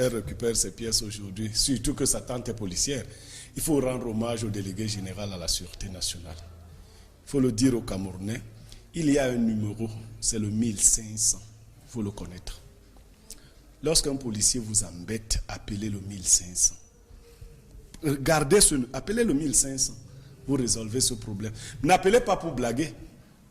elle récupère ses pièces aujourd'hui, surtout que sa tante est policière. Il faut rendre hommage au délégué général à la Sûreté nationale. Il faut le dire aux Camerounais. Il y a un numéro, c'est le 1500. Il faut le connaître. Lorsqu'un policier vous embête, appelez le 1500. Appelez le 1500. Vous résolvez ce problème. N'appelez pas pour blaguer,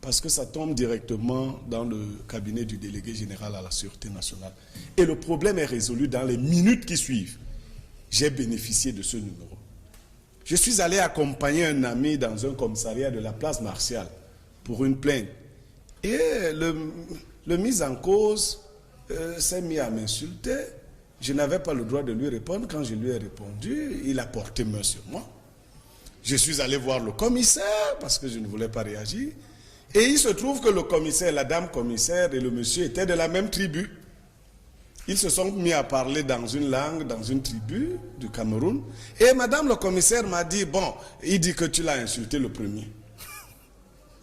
parce que ça tombe directement dans le cabinet du délégué général à la Sûreté nationale. Et le problème est résolu dans les minutes qui suivent. J'ai bénéficié de ce numéro. Je suis allé accompagner un ami dans un commissariat de la place Martial pour une plainte. Et le mis en cause s'est mis à m'insulter. Je n'avais pas le droit de lui répondre. Quand je lui ai répondu, il a porté main sur moi. Je suis allé voir le commissaire parce que je ne voulais pas réagir. Et il se trouve que le commissaire, la dame commissaire et le monsieur étaient de la même tribu. Ils se sont mis à parler dans une langue, dans une tribu du Cameroun. Et madame le commissaire m'a dit, bon, il dit que tu l'as insulté le premier.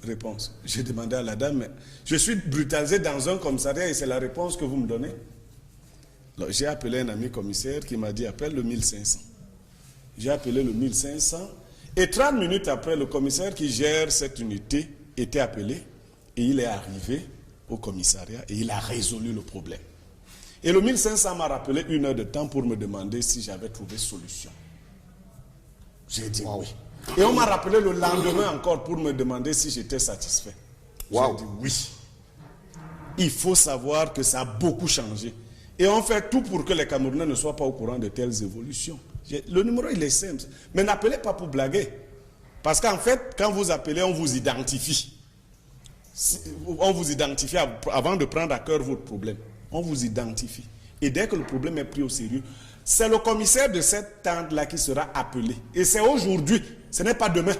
Réponse. J'ai demandé à la dame, mais je suis brutalisé dans un commissariat et c'est la réponse que vous me donnez. J'ai appelé un ami commissaire qui m'a dit, appelle le 1500. J'ai appelé le 1500 et 30 minutes après, le commissaire qui gère cette unité était appelé et il est arrivé au commissariat et il a résolu le problème. Et le 1500 m'a rappelé 1 heure de temps pour me demander si j'avais trouvé solution. J'ai dit oui. Et on m'a rappelé le lendemain encore pour me demander si j'étais satisfait. J'ai dit oui. Il faut savoir que ça a beaucoup changé. Et on fait tout pour que les Camerounais ne soient pas au courant de telles évolutions. Le numéro, il est simple. Mais n'appelez pas pour blaguer. Parce qu'en fait, quand vous appelez, on vous identifie. On vous identifie avant de prendre à cœur votre problème. On vous identifie. Et dès que le problème est pris au sérieux, c'est le commissaire de cette tente-là qui sera appelé. Et c'est aujourd'hui, ce n'est pas demain.